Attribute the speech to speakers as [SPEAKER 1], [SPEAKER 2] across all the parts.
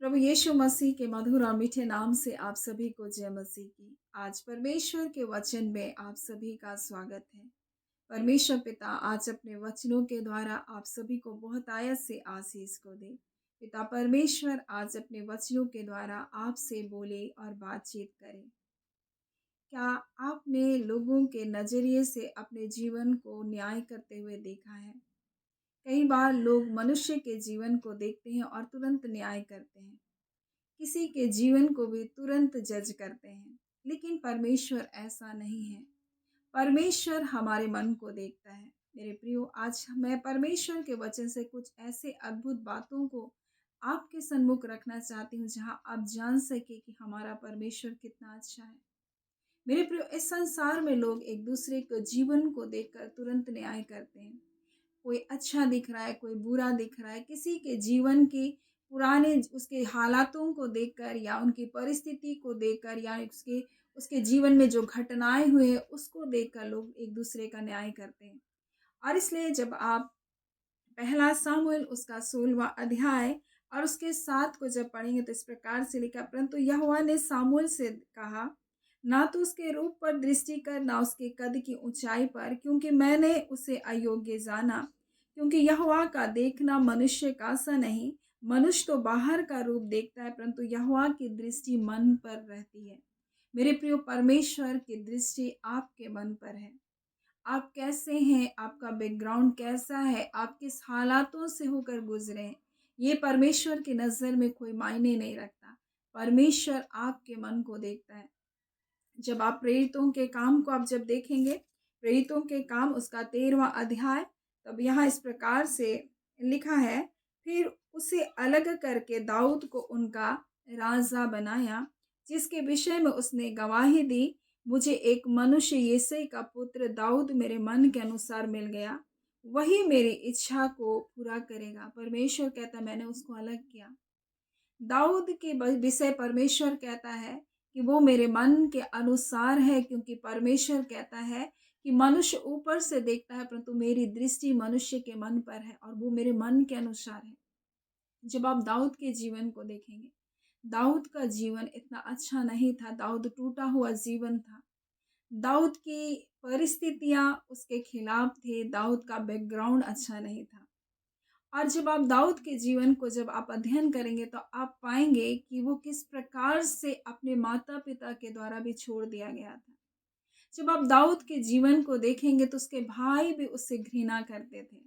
[SPEAKER 1] प्रभु यीशु मसीह के मधुर और मीठे नाम से आप सभी को जय मसीह की। आज परमेश्वर के वचन में आप सभी का स्वागत है। परमेश्वर पिता आज अपने वचनों के द्वारा आप सभी को बहुत आयत से आशीष को दे। पिता परमेश्वर आज अपने वचनों के द्वारा आपसे बोले और बातचीत करे। क्या आपने लोगों के नजरिए से अपने जीवन को न्याय करते हुए देखा है? कई बार लोग मनुष्य के जीवन को देखते हैं और तुरंत न्याय करते हैं। किसी के जीवन को भी तुरंत जज करते हैं, लेकिन परमेश्वर ऐसा नहीं है। परमेश्वर हमारे मन को देखता है। मेरे प्रियो, आज मैं परमेश्वर के वचन से कुछ ऐसे अद्भुत बातों को आपके सन्मुख रखना चाहती हूँ जहाँ आप जान सके कि हमारा परमेश्वर कितना अच्छा है। मेरे प्रियो, इस संसार में लोग एक दूसरे के जीवन को देखकर तुरंत न्याय करते हैं। कोई अच्छा दिख रहा है, कोई बुरा दिख रहा है, किसी के जीवन की पुराने उसके हालातों को देखकर या उनकी परिस्थिति को देखकर या उसके उसके जीवन में जो घटनाएँ हुए हैं, उसको देखकर लोग एक-दूसरे का न्याय करते हैं। और इसलिए जब आप पहला सामुएल उसका 16वाँ अध्याय और उसके 7 को जब पढ़ेंगे तो इस प्रकार से लिखा, परंतु यहोवा ने सामुएल से कहा, ना तो उसके रूप पर दृष्टि कर, ना उसके कद की ऊंचाई पर, क्योंकि मैंने उसे अयोग्य जाना। क्योंकि यहोवा का देखना मनुष्य का सा नहीं, मनुष्य तो बाहर का रूप देखता है, परंतु यहोवा की दृष्टि मन पर रहती है। मेरे प्रियो, परमेश्वर की दृष्टि आपके मन पर है। आप कैसे हैं, आपका बैकग्राउंड कैसा है, आप किस हालातों से होकर गुजरे हैं, ये परमेश्वर की नज़र में कोई मायने नहीं रखता। परमेश्वर आपके मन को देखता है। जब आप प्रेरितों के काम को आप जब देखेंगे, प्रेरितों के काम उसका 13वां अध्याय, तब यहाँ इस प्रकार से लिखा है, फिर उसे अलग करके दाऊद को उनका राजा बनाया, जिसके विषय में उसने गवाही दी, मुझे एक मनुष्य यिशै का पुत्र दाऊद मेरे मन के अनुसार मिल गया, वही मेरी इच्छा को पूरा करेगा। परमेश्वर कहता, मैंने उसको अलग किया। दाऊद के विषय परमेश्वर कहता है कि वो मेरे मन के अनुसार है, क्योंकि परमेश्वर कहता है कि मनुष्य ऊपर से देखता है, परंतु मेरी दृष्टि मनुष्य के मन पर है और वो मेरे मन के अनुसार है। जब आप दाऊद के जीवन को देखेंगे, दाऊद का जीवन इतना अच्छा नहीं था। दाऊद टूटा हुआ जीवन था। दाऊद की परिस्थितियां उसके खिलाफ थे। दाऊद का बैकग्राउंड अच्छा नहीं था। और जब आप दाऊद के जीवन को जब आप अध्ययन करेंगे तो आप पाएंगे कि वो किस प्रकार से अपने माता पिता के द्वारा भी छोड़ दिया गया था। जब आप दाऊद के जीवन को देखेंगे तो उसके भाई भी उससे घृणा करते थे।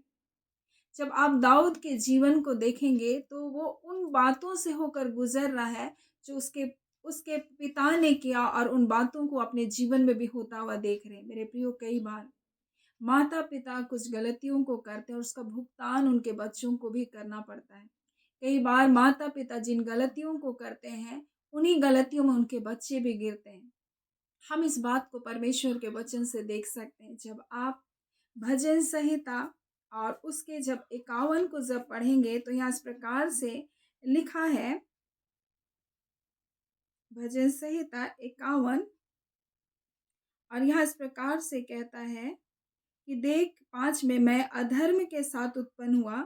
[SPEAKER 1] जब आप दाऊद के जीवन को देखेंगे तो वो उन बातों से होकर गुजर रहा है जो उसके उसके पिता ने किया, और उन बातों को अपने जीवन में भी होता हुआ देख रहे हैं। मेरे प्रियो, कई बार माता पिता कुछ गलतियों को करते हैं और उसका भुगतान उनके बच्चों को भी करना पड़ता है। कई बार माता पिता जिन गलतियों को करते हैं, उन्हीं गलतियों में उनके बच्चे भी गिरते हैं। हम इस बात को परमेश्वर के वचन से देख सकते हैं। जब आप भजन संहिता और उसके जब 51 को जब पढ़ेंगे तो यहाँ इस प्रकार से लिखा है, भजन संहिता 51, और यहाँ इस प्रकार से कहता है कि देख, 5 में, मैं अधर्म के साथ उत्पन्न हुआ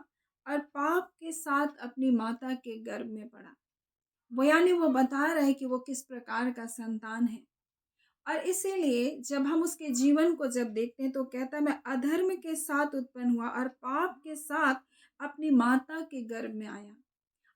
[SPEAKER 1] और पाप के साथ अपनी माता के गर्भ में पड़ा। वो यानी वो बता रहा है कि वो किस प्रकार का संतान है। और इसीलिए जब हम उसके जीवन को जब देखते हैं तो कहता है, मैं अधर्म के साथ उत्पन्न हुआ और पाप के साथ अपनी माता के गर्भ में आया।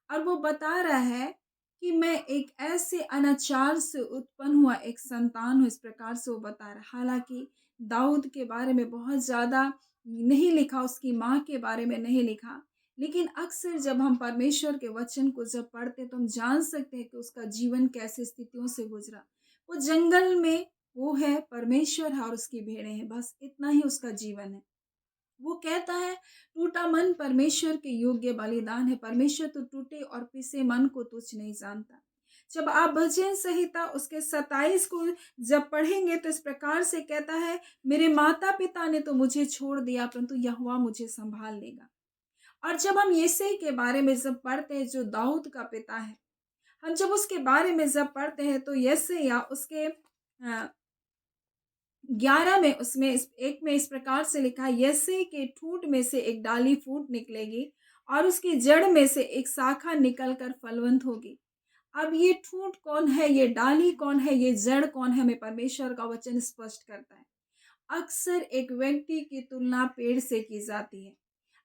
[SPEAKER 1] और वो बता रहा है कि मैं एक ऐसे अनाचार से उत्पन्न हुआ एक संतान हूँ, इस प्रकार से वो बता रहा है। हालांकि दाऊद के बारे में बहुत ज़्यादा नहीं लिखा, उसकी माँ के बारे में नहीं लिखा, लेकिन अक्सर जब हम परमेश्वर के वचन को जब पढ़ते तो हम जान सकते हैं कि उसका जीवन कैसे स्थितियों से गुजरा। वो जंगल में वो है, परमेश्वर है और उसकी भेड़ें हैं, बस इतना ही उसका जीवन है। वो कहता है, टूटा मन परमेश्वर के योग्य बलिदान है, परमेश्वर तो टूटे और पिसे मन को तुच्छ नहीं जानता। जब आप भजन संहिता उसके 27 को जब पढ़ेंगे तो इस प्रकार से कहता है, मेरे माता पिता ने तो मुझे छोड़ दिया, परंतु यहोवा मुझे संभाल लेगा। और जब हम यिशै के बारे में जब पढ़ते हैं, जो दाऊद का पिता है, हम जब उसके बारे में जब पढ़ते हैं तो यिशै या उसके 11 में उसमें एक में इस प्रकार से लिखा है, यिशै के ठूंठ में से एक डाली फूट निकलेगी और उसकी जड़ में से एक शाखा निकलकर फलवंत होगी। अब ये ठूंठ कौन है, ये डाली कौन है, ये जड़ कौन है, हमें परमेश्वर का वचन स्पष्ट करता है। अक्सर एक व्यक्ति की तुलना पेड़ से की जाती है।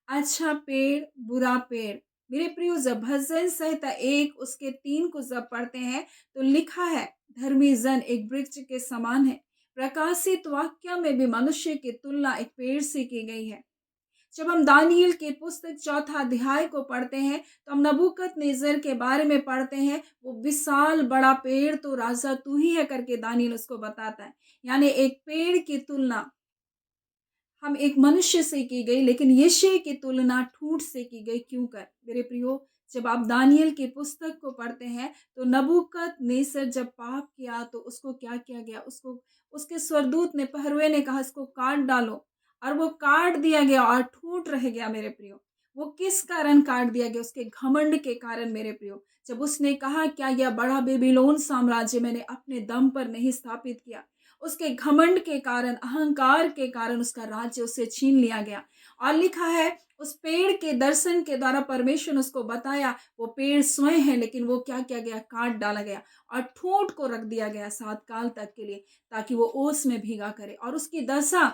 [SPEAKER 1] अच्छा पेड़, बुरा पेड़। मेरे प्रियो, जब भजन संहिता 1 उसके 3 को जब पढ़ते हैं तो लिखा है, धर्मी जन एक वृक्ष के समान है। प्रकाशित वाक्य में भी मनुष्य की तुलना एक पेड़ से की गई है। जब हम दानियल की पुस्तक 4 अध्याय को पढ़ते हैं तो हम नबूकदनेस्सर के बारे में पढ़ते हैं। वो विशाल बड़ा पेड़ तो राजा तू ही है करके दानियल उसको बताता है। यानी एक पेड़ की तुलना हम एक मनुष्य से की गई, लेकिन यिशै की तुलना ठूंठ से की गई। क्यों कर मेरे प्रियो, जब आप दानियल की पुस्तक को पढ़ते हैं तो नबूकदनेस्सर जब पाप किया तो उसको क्या किया गया, उसको उसके स्वर्गदूत ने, पहरुए ने कहा इसको काट डालो, और वो काट दिया गया और ठूंठ रह गया। मेरे प्रियो, वो किस कारण काट दिया गया? उसके घमंड के कारण। मेरे प्रियो, जब उसने कहा क्या यह बड़ा बेबीलोन साम्राज्य मैंने अपने दम पर नहीं स्थापित किया, उसके घमंड के कारण, अहंकार के कारण उसका राज्य उससे छीन लिया गया। और लिखा है उस पेड़ के दर्शन के द्वारा परमेश्वर ने उसको बताया वो पेड़ स्वयं है, लेकिन वो क्या किया गया, काट डाला गया और ठूंठ को रख दिया गया 7 काल तक के लिए, ताकि वो ओस में भीगा करे। और उसकी दशा,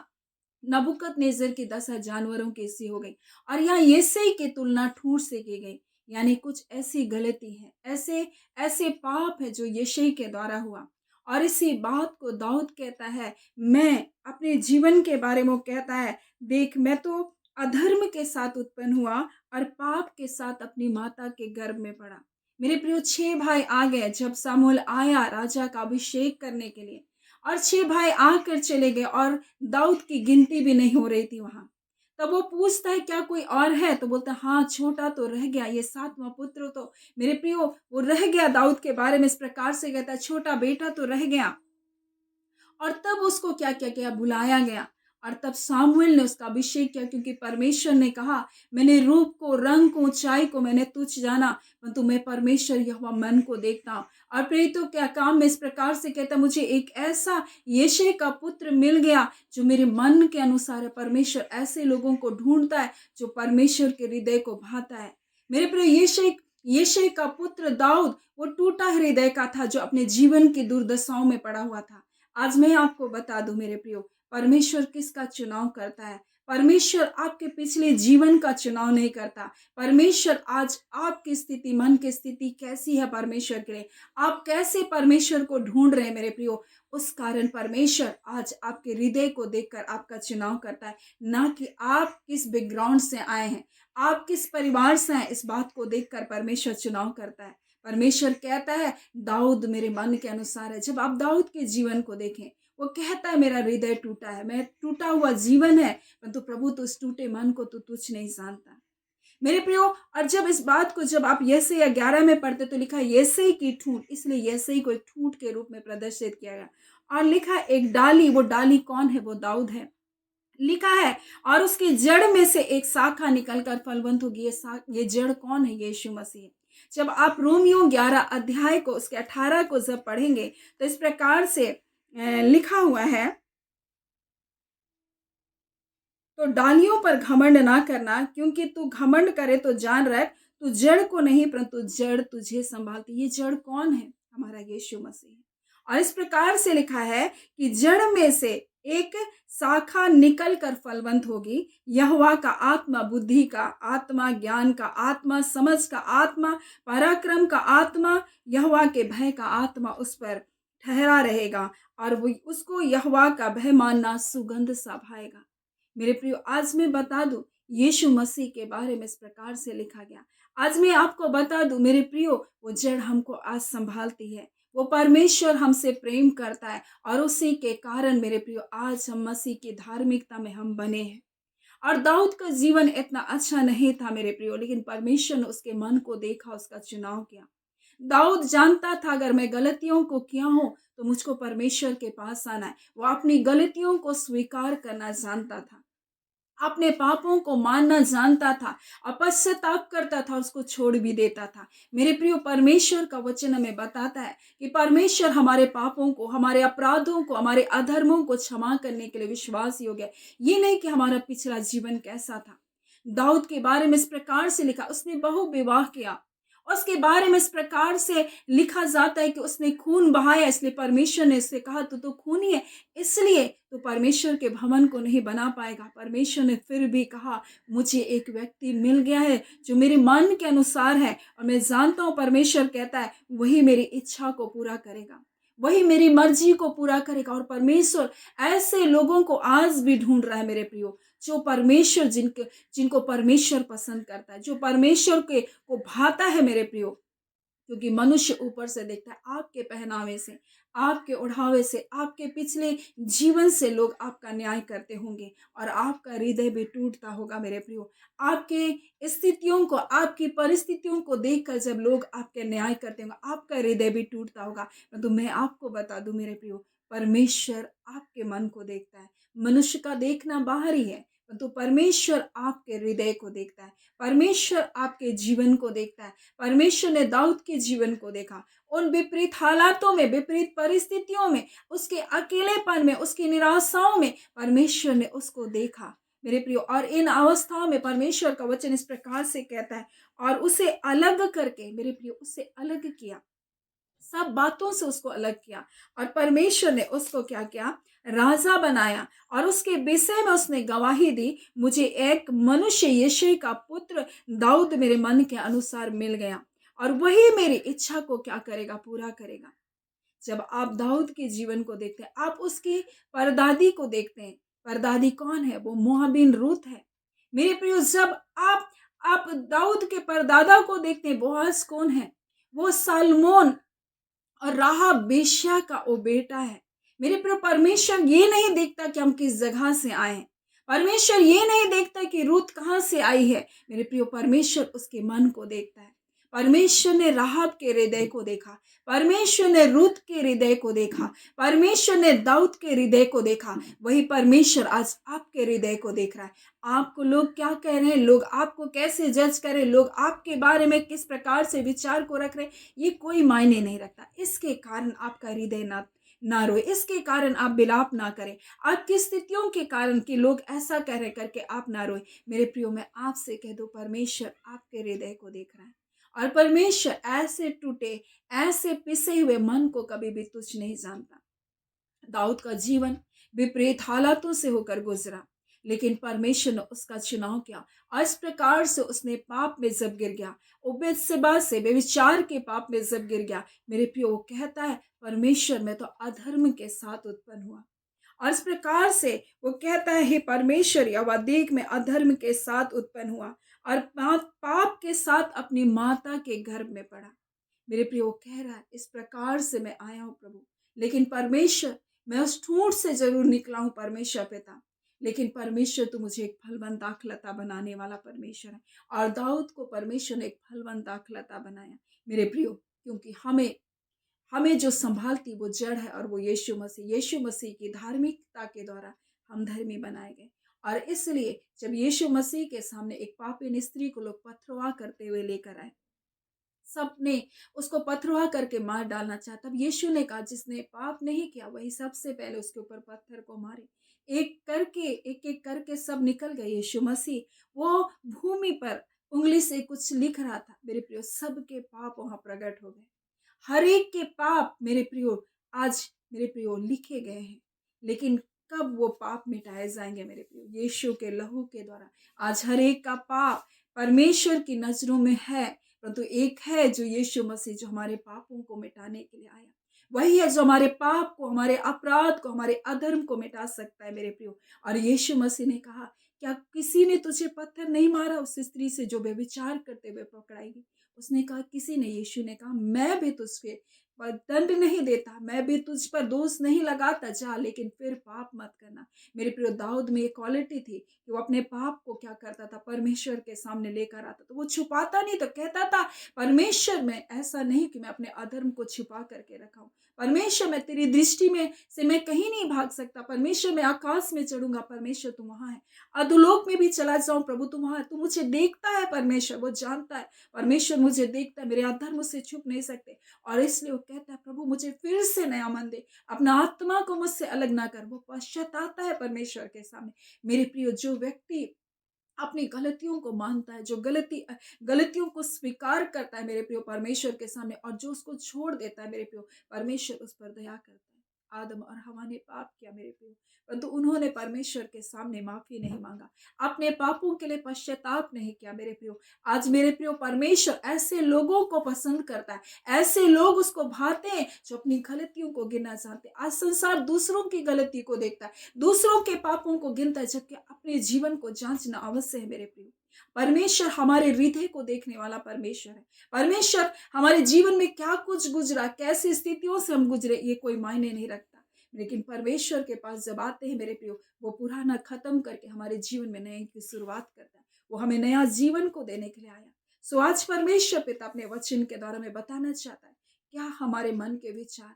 [SPEAKER 1] नबूकदनेस्सर की दशा जानवरों की सी हो गई। और यहाँ यिशै की तुलना ठूंठ से की गई। यानी कुछ ऐसी गलती है, ऐसे ऐसे पाप है जो यिशै के द्वारा हुआ। और इसी बात को दाऊद कहता है, मैं अपने जीवन के बारे में कहता है, देख मैं तो अधर्म के साथ उत्पन्न हुआ और पाप के साथ अपनी माता के गर्भ में पड़ा। मेरे प्रियो, 6 भाई आ गए जब शमूएल आया राजा का अभिषेक करने के लिए, और 6 भाई आकर चले गए और दाऊद की गिनती भी नहीं हो रही थी वहां। तब वो पूछता है क्या कोई और है, तो बोलता है हाँ, छोटा तो रह गया, ये 7वां पुत्र तो मेरे प्रियो वो रह गया। दाऊद के बारे में इस प्रकार से कहता है, छोटा बेटा तो रह गया। और तब उसको क्या क्या किया, बुलाया गया, और तब सामुएल ने उसका अभिषेक किया, क्योंकि परमेश्वर ने कहा, मैंने रूप को, रंग को, ऊंचाई को मैंने तुच्छ जाना, परंतु मैं परमेश्वर यहोवा मन को देखता हूँ। और प्रेरितों क्या काम में इस प्रकार से कहता, मुझे एक ऐसा यिशै का पुत्र मिल गया जो मेरे मन के अनुसार है। परमेश्वर ऐसे लोगों को ढूंढता है जो परमेश्वर के हृदय को भाता है। मेरे प्रिय, यिशै का पुत्र दाऊद वो टूटा हृदय का था, जो अपने जीवन की दुर्दशाओं में पड़ा हुआ था। आज मैं आपको बता दूं मेरे प्रियो, परमेश्वर किसका चुनाव करता है? परमेश्वर आपके पिछले जीवन का चुनाव नहीं करता। परमेश्वर आज आपकी स्थिति, मन की स्थिति कैसी है परमेश्वर के लिए, आप कैसे परमेश्वर को ढूंढ रहे हैं मेरे प्रियो, उस कारण परमेश्वर आज आपके हृदय को देखकर आपका चुनाव करता है, ना कि आप किस बैकग्राउंड से आए हैं, आप किस परिवार से हैं। इस बात को देखकर परमेश्वर चुनाव करता है। परमेश्वर कहता है दाऊद मेरे मन के अनुसार है। जब आप दाऊद के जीवन को देखें, वो कहता है मेरा हृदय टूटा है, मैं टूटा हुआ जीवन है, परंतु प्रभु तो इस टूटे मन को तो तुच्छ नहीं जानता मेरे प्रियो। और जब इस बात को जब आप यिशै 11 में पढ़ते तो लिखा यिशै की ठूंठ, इसलिए यिशै को एक ठूंठ के रूप में प्रदर्शित किया गया। और लिखा एक डाली, वो डाली कौन है, वो दाऊद है। लिखा है और उसकी जड़ में से एक शाखा निकलकर फलवंत होगी। ये जड़ कौन है? यीशु मसीह। जब आप रोमियो 11 अध्याय को उसके 18 को जब पढ़ेंगे तो इस प्रकार से लिखा हुआ है, तो डालियों पर घमंड ना करना, क्योंकि तू घमंड करे तो जान रख तू जड़ को नहीं परंतु जड़ तुझे संभालती। ये जड़ कौन है? हमारा यीशु मसीह। और इस प्रकार से लिखा है कि जड़ में से एक शाखा निकल कर फलवंत होगी। यहोवा का आत्मा, बुद्धि का आत्मा, ज्ञान का आत्मा, समझ का आत्मा, पराक्रम का आत्मा, यहोवा के भय का आत्मा उस पर ठहरा रहेगा, और वो उसको यहोवा का भय मानना सुगंध सा भाएगा। मेरे प्रियो, आज मैं बता दूं यीशु मसीह के बारे में इस प्रकार से लिखा गया। आज मैं आपको बता दूं मेरे प्रियो, वो जड़ हमको आज संभालती है। वो परमेश्वर हमसे प्रेम करता है, और उसी के कारण मेरे प्रियो आज हम मसीह की धार्मिकता में हम बने हैं। और दाऊद का जीवन इतना अच्छा नहीं था मेरे प्रियो, लेकिन परमेश्वर ने उसके मन को देखा, उसका चुनाव किया। दाऊद जानता था अगर मैं गलतियों को किया हूं तो मुझको परमेश्वर के पास आना है। वो अपनी गलतियों को स्वीकार करना जानता था, अपने पापों को मानना जानता था, पश्चाताप करता था, उसको छोड़ भी देता था। मेरे प्रियो, परमेश्वर का वचन हमें बताता है कि परमेश्वर हमारे पापों को, हमारे अपराधों को, हमारे अधर्मों को क्षमा करने के लिए विश्वास योग्य है। ये नहीं कि हमारा पिछला जीवन कैसा था। दाऊद के बारे में इस प्रकार से लिखा, उसने बहु विवाह किया। उसके बारे में इस प्रकार से लिखा जाता है कि उसने खून बहाया, इसलिए परमेश्वर ने उससे कहा तू तो खूनी है, इसलिए तो परमेश्वर के भवन को नहीं बना पाएगा। परमेश्वर ने फिर भी कहा मुझे एक व्यक्ति मिल गया है जो मेरे मन के अनुसार है, और मैं जानता हूं परमेश्वर कहता है वही मेरी इच्छा को पूरा करेगा, वही मेरी मर्जी को पूरा करेगा। और परमेश्वर ऐसे लोगों को आज भी ढूंढ रहा है मेरे प्रियो, जो परमेश्वर जिनको परमेश्वर पसंद करता है, जो परमेश्वर के को भाता है मेरे प्रियो। क्योंकि मनुष्य ऊपर से देखता है, आपके पहनावे से, आपके ओढ़ावे से, आपके पिछले जीवन से लोग आपका न्याय करते होंगे, और आपका हृदय भी टूटता होगा मेरे प्रियो। आपके स्थितियों को, आपकी परिस्थितियों को देखकर जब लोग आपके न्याय करते होंगे, आपका हृदय भी टूटता होगा। तो मैं आपको बता दूं मेरे प्रियो, परमेश्वर आपके मन को देखता है। मनुष्य का देखना बाहरी है, परंतु परमेश्वर आपके हृदय को देखता है, परमेश्वर आपके जीवन को देखता है। परमेश्वर ने दाऊद के जीवन को देखा, उन विपरीत हालातों में, विपरीत परिस्थितियों में, उसके अकेलेपन में, उसकी निराशाओं में परमेश्वर ने उसको देखा मेरे प्रियो। और इन अवस्थाओं में परमेश्वर का वचन इस प्रकार से कहता है, और उसे अलग करके मेरे प्रियो, उसे अलग किया, सब बातों से उसको अलग किया, और परमेश्वर ने उसको क्या किया, राजा बनाया। और उसके विषय में उसने गवाही दी, मुझे एक मनुष्य यिशै का पुत्र दाऊद मेरे मन के अनुसार मिल गया, और वही मेरी इच्छा को क्या करेगा, पूरा करेगा। जब आप दाऊद के जीवन को देखते हैं, आप उसकी परदादी को देखते हैं। परदादी कौन है? वो मोआबिन रूत है मेरे प्रियो। जब आप दाऊद के परदादा को देखते हैं, बोआज कौन है? वो सलमोन और राहाब वेश्या का वो बेटा है मेरे प्रिय। परमेश्वर ये नहीं देखता कि हम किस जगह से आए हैं, परमेश्वर ये नहीं देखता कि रूत कहाँ से आई है मेरे प्रियो। परमेश्वर उसके मन को देखता है। परमेश्वर ने राहाब के हृदय को देखा, परमेश्वर ने रूत के हृदय को देखा, परमेश्वर ने दाऊद के हृदय को देखा। वही परमेश्वर आज आपके हृदय को देख रहा है। आपको लोग क्या कह रहे हैं, लोग आपको कैसे जज करें, लोग आपके बारे में किस प्रकार से विचार को रख रहे हैं, ये कोई मायने नहीं रखता। इसके कारण आपका हृदय ना रोए, इसके कारण आप विलाप ना करें, आपकी स्थितियों के कारण कि लोग ऐसा कह रहे करके आप ना रोए मेरे प्रियो। मैं आपसे कह दूं, परमेश्वर आपके हृदय को देख रहा है, और परमेश्वर ऐसे टूटे, ऐसे पिसे हुए मन को कभी भी तुच्छ नहीं जानता। दाऊद का जीवन विपरीत हालातों से होकर गुजरा, लेकिन परमेश्वर ने उसका चुनाव किया, और इस प्रकार से उसने पाप में जब गिर गया, बेतशेबा से व्यभिचार के पाप में जब गिर गया मेरे प्रियो, वो कहता है परमेश्वर मैं तो अधर्म के साथ उत्पन्न हुआ। और इस प्रकार से वो कहता है, हे परमेश्वर, यहोवा देख मैं अधर्म के साथ उत्पन्न हुआ, और पाप के साथ अपनी माता के गर्भ में पड़ा मेरे प्रियो। वो कह रहा है इस प्रकार से मैं आया हूं प्रभु, लेकिन परमेश्वर मैं उस ठूंठ से जरूर निकला हूं परमेश्वर पिता, लेकिन परमेश्वर तू मुझे एक फलवंत दाखलता बनाने वाला परमेश्वर है। और दाऊद को परमेश्वर ने एक फलवंत दाखलता बनाया मेरे प्रियो, क्योंकि हमें हमें जो संभालती वो जड़ है, और वो यीशु मसीह की धार्मिकता के द्वारा हम धर्मी बनाए गए। और इसलिए जब यीशु मसीह के सामने एक पापी स्त्री को लोग पथरवाह करते हुए लेकर आए, सबने उसको पथरवाह करके मार डालना चाहा, तब यीशु ने कहा जिसने पाप नहीं किया वही सबसे पहले उसके ऊपर पत्थर को मारे। एक एक करके सब निकल गए। यीशु मसीह वो भूमि पर उंगली से कुछ लिख रहा था मेरे प्रियो, सबके पाप वहां प्रकट हो गए। हर एक के पाप मेरे प्रियो आज मेरे प्रियो लिखे गए हैं, लेकिन कब वो पाप मिटाए जाएंगे मेरे प्रियो? यीशु के लहू के द्वारा। आज हर एक का पाप परमेश्वर की नजरों में है, परंतु एक है जो यीशु मसीह, जो हमारे पापों को मिटाने के लिए आया। वही है जो हमारे पाप को, हमारे अपराध को, हमारे अधर्म को मिटा सकता है मेरे प्रियो। और यीशु मसीह ने कहा, क्या किसी ने तुझे पत्थर नहीं मारा उस स्त्री से जो व्यभिचार करते हुए पकड़ाई गई? उसने कहा किसी ने। यीशु ने कहा मैं भी तुझे पर दंड नहीं देता, मैं भी तुझ पर दोष नहीं लगाता, जा लेकिन फिर पाप मत करना मेरे प्रियो। दाऊद में एक क्वालिटी थी कि वो अपने पाप को क्या करता था, परमेश्वर के सामने लेकर आता, तो वो छुपाता नहीं, तो कहता था परमेश्वर मैं ऐसा नहीं कि मैं अपने अधर्म को छुपा करके रखा हूँ। परमेश्वर मैं तेरी दृष्टि में से मैं कहीं नहीं भाग सकता। परमेश्वर मैं आकाश में चढ़ूंगा, परमेश्वर तू वहां है। अधोलोक में भी चला जाऊं, प्रभु तू वहां है, तू मुझे देखता है। परमेश्वर वो जानता है, परमेश्वर मुझे देखता है, मेरे अधर्म मुझसे छुप नहीं सकते। और इसलिए वो कहता है प्रभु मुझे फिर से नया मन दे, अपना आत्मा को मुझसे अलग ना कर। वो पश्चाताता है परमेश्वर के सामने मेरे प्रियो। जो व्यक्ति अपनी गलतियों को मानता है, जो गलतियों को स्वीकार करता है मेरे प्रियो परमेश्वर के सामने, और जो उसको छोड़ देता है मेरे प्रियो परमेश्वर उस पर दया करता है। आदम और हवा ने पाप किया मेरे प्रियो, परंतु उन्होंने परमेश्वर के सामने माफी नहीं मांगा, अपने पापों के लिए पश्चाताप नहीं किया मेरे प्रियो। आज मेरे प्रियो परमेश्वर ऐसे लोगों को पसंद करता है, ऐसे लोग उसको भाते हैं जो अपनी गलतियों को गिनना चाहते हैं। आज संसार दूसरों की गलती को देखता है, दूसरों के पापों को गिनता है, जबकि अपने जीवन को जांचना अवश्य है मेरे प्रियो। परमेश्वर हमारे हृदय को देखने वाला परमेश्वर है। परमेश्वर हमारे जीवन में क्या कुछ गुजरा, कैसी स्थितियों से हम गुजरे, ये कोई मायने नहीं रखता, लेकिन परमेश्वर के पास जब आते हैं मेरे प्रियो, वो पुराना खत्म करके हमारे जीवन में नए की शुरुआत करता है। वो हमें नया जीवन को देने के लिए आया। सो आज परमेश्वर पिता अपने वचन के द्वारा में बताना चाहता है, क्या हमारे मन के विचार,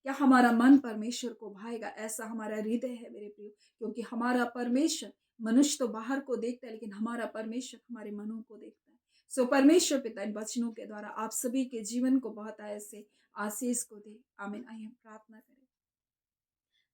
[SPEAKER 1] क्या हमारा मन परमेश्वर को भाएगा, ऐसा हमारा हृदय है मेरे प्रियो। क्योंकि हमारा परमेश्वर, मनुष्य तो बाहर को देखता है, लेकिन हमारा परमेश्वर हमारे मनों को देखता है। सो परमेश्वर पिता इन वचनों के द्वारा आप सभी के जीवन को बहुत ऐसे आशीष को दे। आमीन। आइए हम प्रार्थना करें।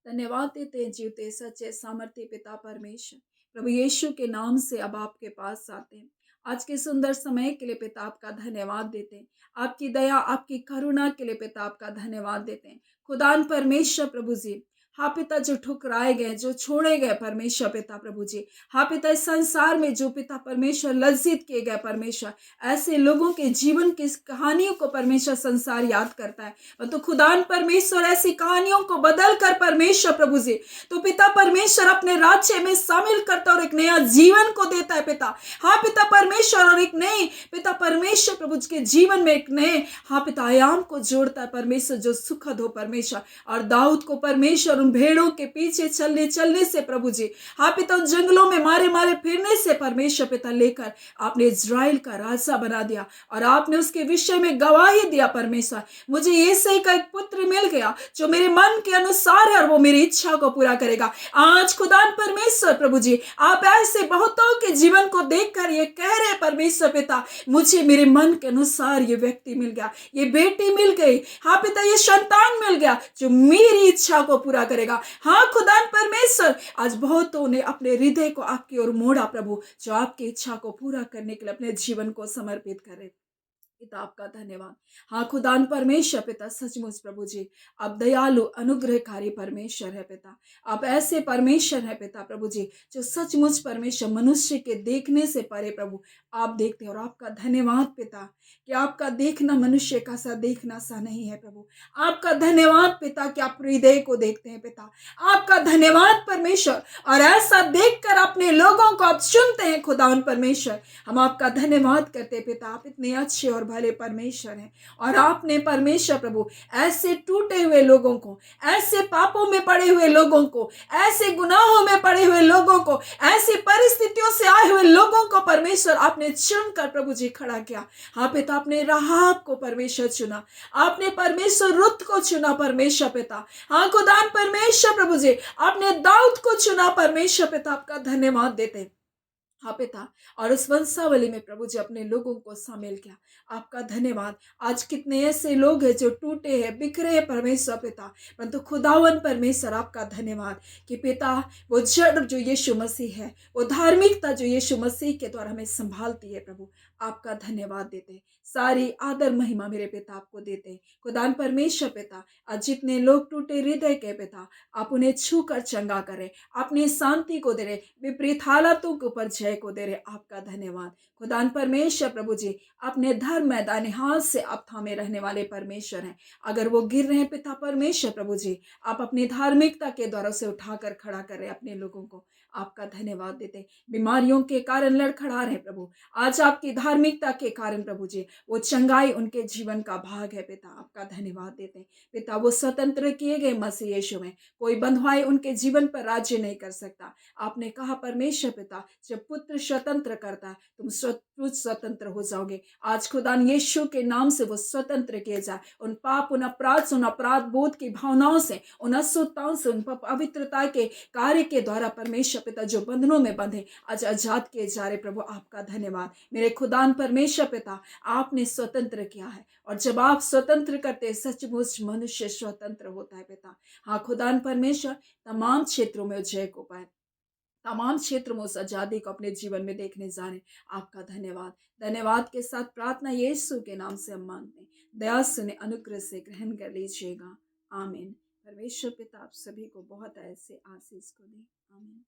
[SPEAKER 1] धन्यवाद देते हैं जीवते सच्चे सामर्थ्य पिता परमेश्वर, प्रभु यीशु के नाम से अब आपके पास आते हैं। आज के सुंदर समय के लिए पिता आपका धन्यवाद देते हैं। आपकी दया, आपकी करुणा के लिए पिता आपका धन्यवाद देते हैं। खुदान परमेश्वर प्रभु जी, हाँ पिता, जो ठुकराए गए, जो छोड़े गए परमेश्वर पिता प्रभु जी, हाँ पिता, इस संसार में जो पिता परमेश्वर लज्जित किए गए परमेश्वर, ऐसे लोगों के जीवन की कहानियों को परमेश्वर संसार याद करता है। तो खुदान परमेश्वर ऐसी कहानियों को बदल कर परमेश्वर प्रभु जी, तो पिता परमेश्वर अपने राज्य में शामिल करता और एक नया जीवन को देता है पिता। हाँ पिता परमेश्वर, और एक नई पिता परमेश्वर प्रभु के जीवन में एक नए हाँ पिता आयाम को जोड़ता है परमेश्वर, जो सुखद हो परमेश्वर। और दाऊद को परमेश्वर उन भेड़ों के पीछे चलने से प्रभु जी, हाँ पिता, उन जंगलों में मारे मारे फिरने से परमेश्वर पिता लेकर आपने इज़राइल का राजा बना दिया, और आपने उसके विषय में गवाही दिया परमेश्वर, मुझे येसे का एक पुत्र मिल गया जो मेरे मन के अनुसार है और वो मेरी इच्छा को पूरा करेगा। आज खुदान परमेश्वर प्रभु जी, आप ऐसे बहुतों के जीवन को देखकर ये कह रहे परमेश्वर पिता, मुझे मेरे मन के अनुसार ये व्यक्ति मिल गया, ये बेटी मिल गई, हाँ पिता, ये संतान मिल गया जो मेरी इच्छा को पूरा करेगा। हाँ खुदान परमेश्वर, आज बहुतों ने अपने हृदय को आपकी ओर मोड़ा प्रभु, जो आपकी इच्छा को पूरा करने के लिए अपने जीवन को समर्पित करे। पिता आपका धन्यवाद। हाँ खुदान परमेश्वर पिता, सचमुच प्रभु जी, आप दयालु अनुग्रहकारी परमेश्वर है पिता। आप ऐसे परमेश्वर है पिता प्रभु जी, जो सचमुच परमेश्वर मनुष्य के देखने से परे प्रभु आप देखते हैं। और आपका धन्यवाद पिता, कि आपका देखना मनुष्य का सा देखना सा नहीं है प्रभु। आपका धन्यवाद पिता, कि आप हृदय को देखते हैं पिता। आपका धन्यवाद परमेश्वर, और ऐसा देखकर अपने लोगों को आप चुनते हैं खुदावन परमेश्वर। हम आपका धन्यवाद करते पिता, आप इतने अच्छे और भले परमेश्वर हैं। और आपने परमेश्वर प्रभु ऐसे टूटे हुए लोगों को, ऐसे पापों में पड़े हुए लोगों को, ऐसे गुनाहों में पड़े हुए लोगों को, ऐसी परिस्थितियों से आए हुए लोगों को परमेश्वर आपने चुनकर प्रभु जी खड़ा किया। हाँ पिता, आपने राहाब को परमेश्वर चुना, आपने परमेश्वर रुत को चुना परमेश्वर पिता। हाँ खुदान परमेश्वर प्रभु जी, आपने दाऊद को चुना परमेश्वर पिता। आपका धन्यवाद देते हाँ पिता, और उस वंशावली में प्रभु जी अपने लोगों को शामिल किया। आपका धन्यवाद। आज कितने ऐसे लोग हैं जो टूटे हैं, बिखरे हैं परमेश्वर पिता, परंतु खुदावन परमेश्वर आपका धन्यवाद कि पिता, वो जड़ जो यीशु मसीह है, वो धार्मिकता जो यीशु मसीह के द्वारा हमें संभालती है प्रभु, आपका धन्यवाद देते। सारी आदर महिमा मेरे पिता आपको देते। खुदान परमेश्वर पिता, आज जितने लोग टूटे हृदय के पिता, आप उन्हें छू कर चंगा करें, अपनी शांति को दे रहे, विपरीत हालातों के ऊपर जय को दे रहे। आपका धन्यवाद खुदान परमेश्वर प्रभु जी, अपने धर्म मैदानी हाथ से आप थामे रहने वाले परमेश्वर हैं। अगर वो गिर रहे हैं पिता परमेश्वर प्रभु जी, आप अपनी धार्मिकता के द्वारा से उठाकर खड़ा कर रहे अपने लोगों को। आपका धन्यवाद देते। बीमारियों के कारण लड़खड़ा रहे प्रभु, आज आपकी धार्मिकता के कारण प्रभु जी वो चंगाई उनके जीवन का भाग है पिता। आपका धन्यवाद देते पिता, वो स्वतंत्र किए गए मसीह यीशु में, कोई बंधुआई उनके जीवन पर राज्य नहीं कर सकता। आपने कहा परमेश्वर पिता, जब पुत्र स्वतंत्र करता है तुम स्वतंत्र हो जाओगे। आज खुदान यीशु के नाम से वो स्वतंत्र किए जाए, उन पाप, उन अपराध से, उन अपराध बोध की भावनाओं से, उन अशुद्धताओं से, उन पवित्रता के कार्य के द्वारा परमेश्वर पिता जो बंधनों में बंधे आज आजाद किए जा रहे प्रभु। आपका धन्यवाद मेरे खुदान परमेश्वर पिता, आपने स्वतंत्र किया है, और जब आप स्वतंत्र करते सचमुच मनुष्य स्वतंत्र होता है पिता। हाँ खुदान परमेश्वर, तमाम क्षेत्रों में जय को पाए, तमाम क्षेत्र में उस आज़ादी को अपने जीवन में देखने जा रहे हैं। आपका धन्यवाद। धन्यवाद के साथ प्रार्थना यीशु के नाम से हम मांगते हैं। दया सुने अनुग्रह से ग्रहण कर लीजिएगा। आमीन। परमेश्वर पिता आप सभी को बहुत ऐसे आशीष को दे। आमीन।